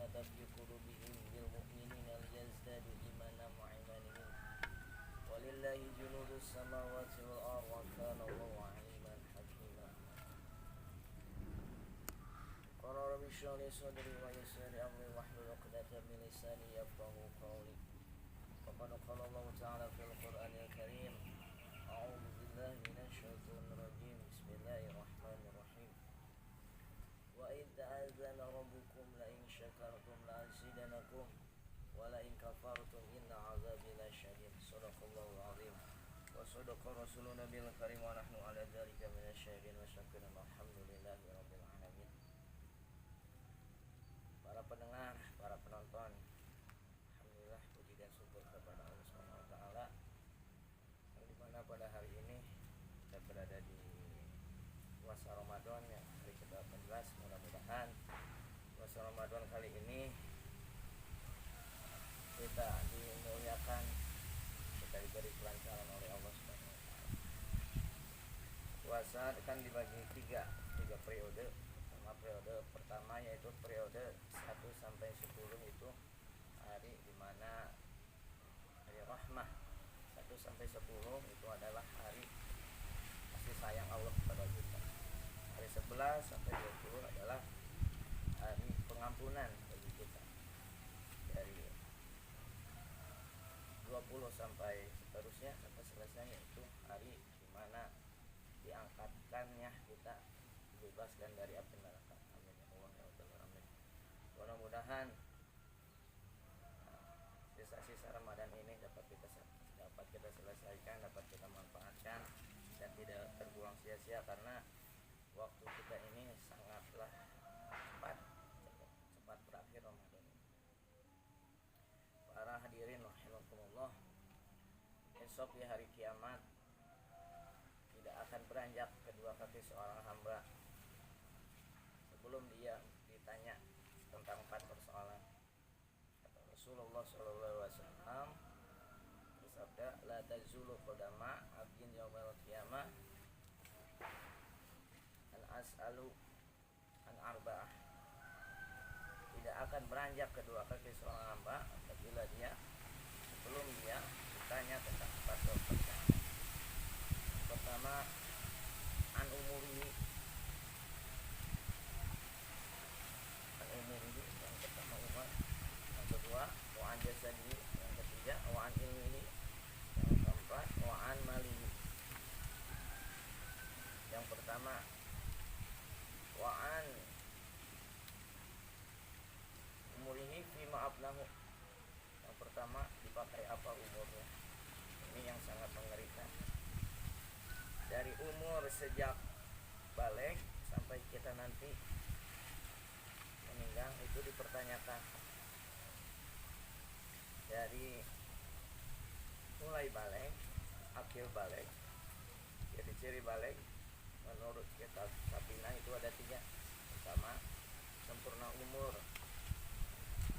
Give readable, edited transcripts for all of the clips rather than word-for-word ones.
رحمة في قلوبهم بالمؤمنين ليزدادوا إيمانا مع إيمانهم ولله جنود السماوات والأرض وكان الله عليما حكيما. قال رب اشرح لي صدري ويسر لي أمري واحلل عقدة من لساني يفقهوا قولي. فقد قال الله تعالى في القرآن الكريم: أعوذ بالله من الشيطان الرجيم بسم الله الرحمن الرحيم وإذ تأذن ربكم لئن شكرتم لأزيدنكم ولئن كفرتم إن عذابي لشديد. صدق الله العظيم وصدق رسولنا الكريم ونحن على ذلك من الشاهدين والشاكرين والحمدلله rabbil alamin. Para pendengar, para penonton, alhamdulillah puji dan syukur kepada Allah Subhanahu wa taala yang dimana pada hari ini kita berada di puasa Ramadan yang hari ke-18. Mudah-mudahan puasa Ramadan kali ini kita dimuliakan, kita diberi kelancaran oleh Allah Subhanahu wa taala. Puasa kan dibagi tiga periode. Periode pertama yaitu periode 1 sampai 10 itu hari dimana hari rahmah. 1 sampai 10 itu adalah hari kasih sayang Allah kepada kita. Hari 11 sampai 20 adalah hari pengampunan bagi kita. Dari 20 sampai seterusnya sampai selesai itu hari dimana diangkatkannya kita, dibebaskan dari api neraka. Amin ya Allah ya Rabbal alamin. Mudah-mudahan sisa-sisa Ramadan ini dapat kita selesaikan, dapat kita manfaatkan dan tidak terbuang sia-sia, karena waktu kita ini sangatlah cepat berakhir Ramadan ini. Para hadirin rahimakumullah, esok di hari kiamat tidak akan beranjak kedua kaki seorang hamba sebelum dia ditanya tentang 4 persoalan. Kata Rasulullah SAW bersabda, la tazulu qadama abdin yaumal qiyamah an as'alu an arba'ah. Tidak akan beranjak kedua kaki seorang hamba apabila dia sebelum dia ditanya tentang 4 persoalan. Pertama, an umurihi, yang pertama umur, yang kedua wa an jasadihi, yang ketiga wa an ilmihi, yang keempat wa an malihi. Yang pertama wa an umurihi fima ablahu, yang pertama dipakai apa umurnya. Ini yang sangat mengerikan. Dari umur sejak balik sampai kita nanti meninggal itu dipertanyakan. Dari mulai balik, akhir balik, ciri-ciri balik menurut kitab Safinah itu ada 3. Pertama, sempurna umur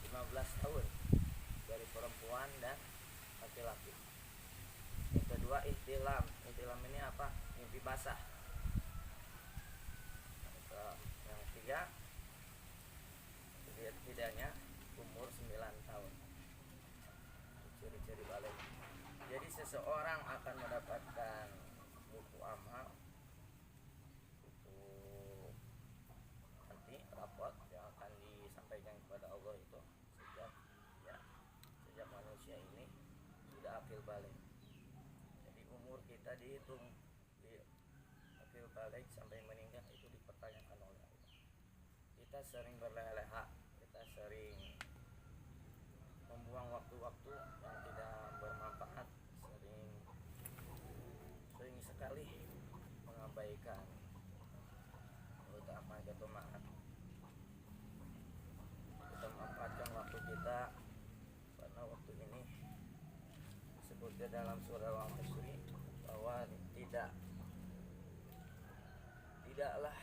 15 tahun dari perempuan dan laki-laki. Yang kedua, ihtilam. Ihtilam ini apa? Mimpi basah. Yang ketiga, tidaknya umur 9 tahun. Ciri-ciri balik. Jadi seseorang akan mendapatkan buku amal, buku nanti rapot yang akan disampaikan kepada Allah itu sejak manusia ini sudah akil balik. Jadi umur kita dihitung di akil balik sampai meninggal itu dipertanyakan oleh Allah. Kita sering berleha-leha, kita sering membuang waktu-waktu yang tidak bermanfaat, sering sekali mengabaikan keutamaan ketaatan. Kita memanfaatkan waktu kita karena waktu ini disebutkan dalam surah Al-Hasri bahwa tidaklah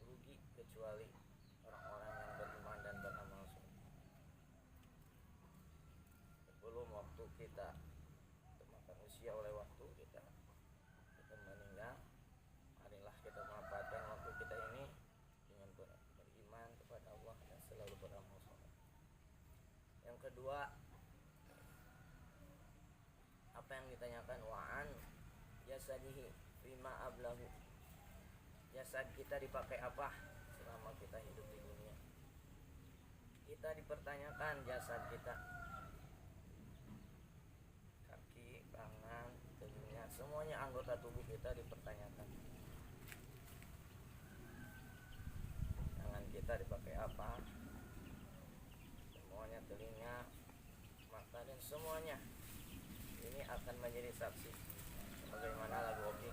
rugi kecuali orang-orang yang beriman dan beramal soleh. Sebelum waktu kita termakan usia oleh waktu kita meninggal, marilah kita manfaatkan waktu kita ini dengan beriman kepada Allah dan selalu beramal soleh. kedua, apa yang ditanyakan, wa'an jasadihi fima ablahu, jasad kita dipakai apa selama kita hidup di dunia. Kita dipertanyakan jasad kita, kaki, tangan, telinga, semuanya anggota tubuh kita dipertanyakan. Tangan kita dipakai apa, semuanya, telinga, mata, dan semuanya ini akan menjadi saksi. Bagaimana lagu Oki,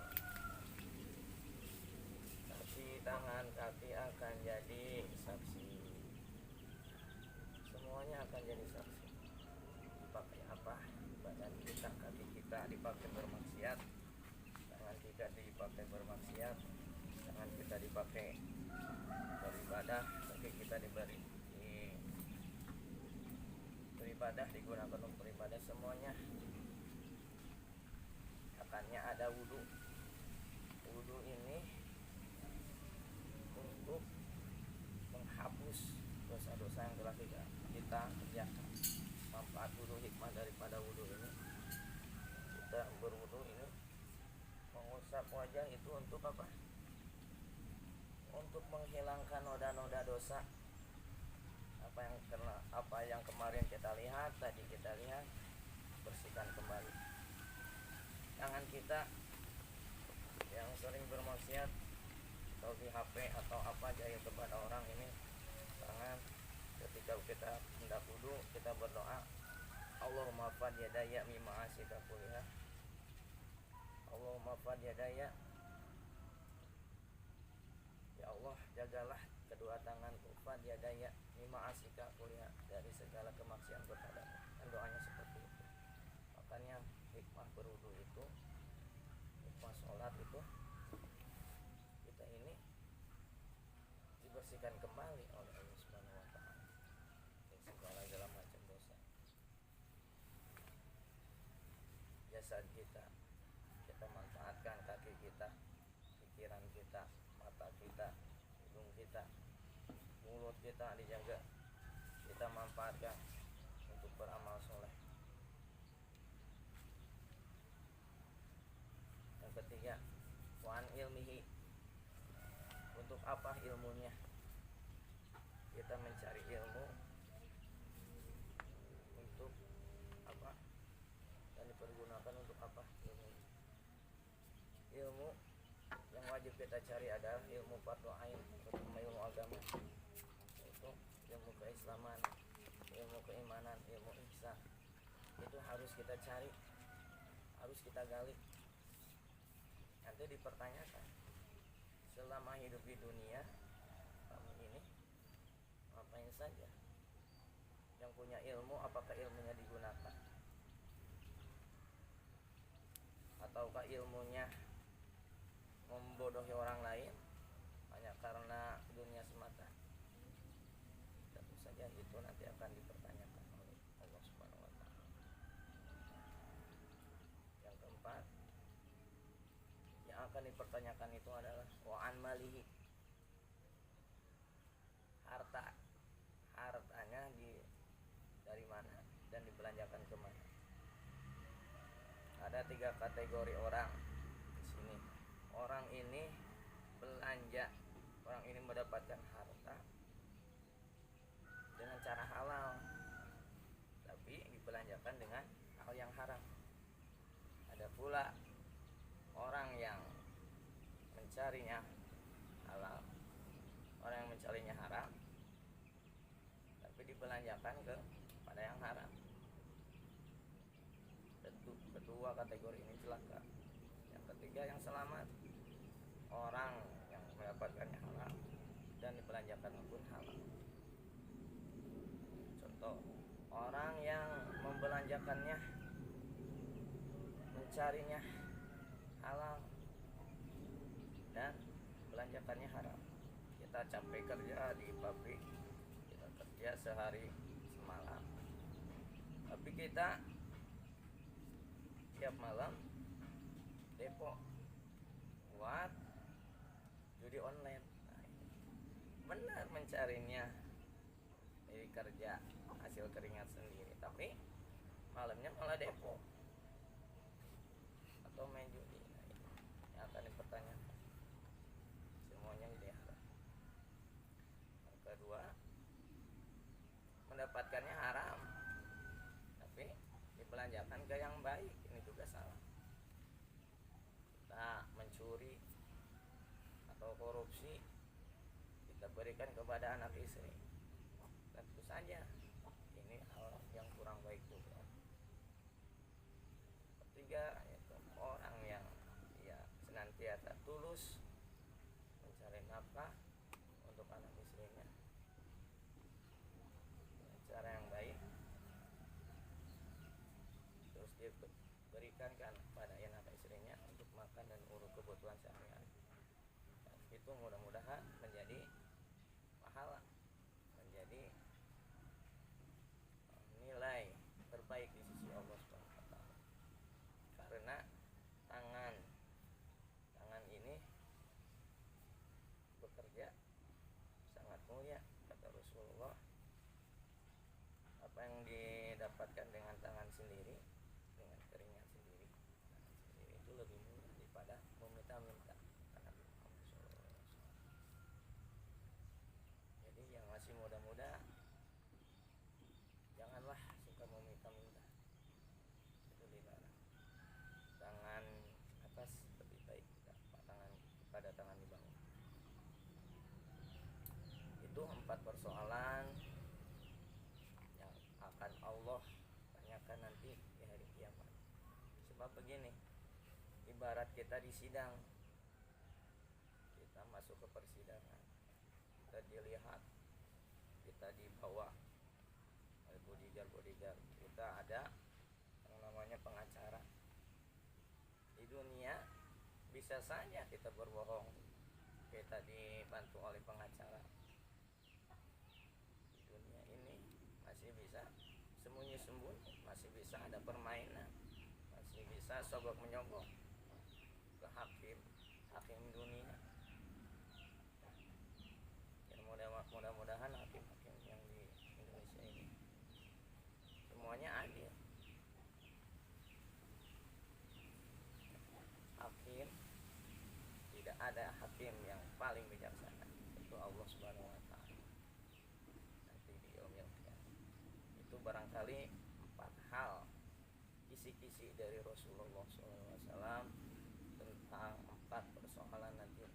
kaki, tangan, kaki akan jadi saksi, semuanya akan jadi saksi. Dipakai apa badan kita, kaki kita dipakai bermaksiat, tangan kita dipakai bermaksiat, tangan kita dipakai beribadah, kaki kita beribadah, digunakan untuk beribadah, semuanya. Akannya ada wudu. Wudu ini untuk menghapus dosa-dosa yang telah kita kerjakan. Manfaat wudu, hikmah daripada wudu ini, kita berwudu ini mengusap wajah itu untuk apa? Untuk menghilangkan noda-noda dosa. Apa yang kemarin kita lihat, tadi kita lihat, bersihkan kembali. Tangan kita yang sering bermaksiat atau di HP atau apa jahil kepada orang, ini tangan ketika kita hendak wudu kita berdoa, Allahumma fad yadaya mimma asika kuliah, Allahumma fad yadaya, ya Allah jagalah kedua tanganku, fad yadaya mimma asika kuliah, dari segala kemaksiatan kepadamu. Dan doanya seperti itu. Makanya hikmah berwudu itu, hikmah sholat itu, kita ini dibersihkan kembali oleh Allah Subhanahu wa ta'ala dari segala macam dosa. Jasad kita manfaatkan, kaki kita, pikiran kita, mata kita, hidung kita, mulut kita dijaga, kita manfaatkan untuk beramal soleh. Yang ketiga, wan ilmihi, untuk apa ilmunya? Kita mencari ilmu untuk apa? Dan dipergunakan untuk apa ilmu? Ilmu yang wajib kita cari adalah ilmu fardhu ain, terutama ilmu agama, itu ilmu keislaman, ilmu keimanan, ilmu ihsan. Itu harus kita cari, harus kita gali. Nanti dipertanyakan, selama hidup di dunia kamu ini ngapain saja? Yang punya ilmu, apakah ilmunya digunakan? Ataukah ilmunya membodohi orang lain hanya karena dunia semata? Tentu saja itu nanti akan dipertanyakan oleh Allah Subhanahu wa ta'ala. Yang keempat yang akan dipertanyakan itu adalah wa'an malihi, hartanya dari mana dan dibelanjakan kemana. Ada 3 kategori orang di sini. Orang ini belanja, orang ini mendapatkan harta dengan cara halal, tapi dibelanjakan dengan hal yang haram. Ada pula orang yang mencarinya halal, orang yang mencarinya haram, tapi dibelanjakan kepada yang haram. Kedua kategori ini celaka. Yang ketiga yang selamat, orang yang mendapatkannya halal dan dibelanjakan pun halal. Contoh, orang yang membelanjakannya, mencarinya halal dan belanjakannya haram. Kita capek kerja di pabrik, kita kerja sehari semalam, tapi kita tiap malam depo buat judi online. Nah, benar mencarinya dari kerja hasil keringat sendiri, malamnya malah depok atau main judi. Nah, ini yang akan dipertanyakan, semuanya dipelihara. Yang kedua, mendapatkannya haram tapi dibelanjakan ke yang baik, ini juga salah. Kita mencuri atau korupsi, kita berikan kepada anak istri, tentu saja ini hal yang kurang baik juga. Ketiga, yaitu orang yang senantiasa tulus mencari nafkah untuk anak istrinya dengan cara yang baik, terus diberikan kan pada anak istrinya untuk makan dan urus kebutuhan sehari-hari. Itu mudah-mudahan menjadi pahala, menjadi nilai terbaik di sisi Allah Subhanahu wa taala. Karena tangan ini bekerja sangat mulia, kata Rasulullah. Apa yang didapatkan dengan tangan sendiri, dengan keringat sendiri, tangan sendiri itu lebih mulia daripada meminta-minta. Jadi yang masih muda-muda, janganlah suka meminta-minta, itu dilarang. Tangan atas lebih baik pada tangan di bawah. Itu 4 persoalan yang akan Allah tanyakan nanti di hari kiamat. Sebab begini, ibarat kita di sidang, kita masuk ke persidangan, kita dilihat, kita dibawa oleh bodyguard, kita ada yang namanya pengacara. Di dunia bisa saja kita berbohong, kita dibantu oleh pengacara. Di dunia ini masih bisa sembunyi-sembunyi, masih bisa ada permainan, masih bisa sogok menyogok ke hakim dunia. Mudah-mudahan hakim-hakim yang di Indonesia ini semuanya adil. Hakim, tidak ada hakim yang paling bijaksana, itu Allah Subhanahu wa taala. Nanti di yaumil qiyamah. Itu barangkali 4 hal kisi-kisi dari Rasulullah SAW tentang 4 persoalan nanti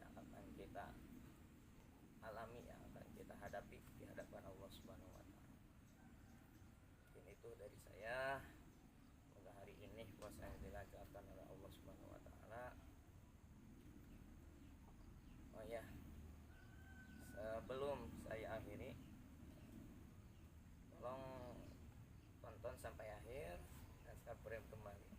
yang akan kita alami, yang akan kita hadapi di hadapan Allah Subhanahu wa taala. Mungkin itu dari saya. Semoga hari ini puasa yang dilancarkan oleh Allah Subhanahu wa taala. Oh ya, sebelum saya akhiri, tolong tonton sampai akhir dan subscribe kembali.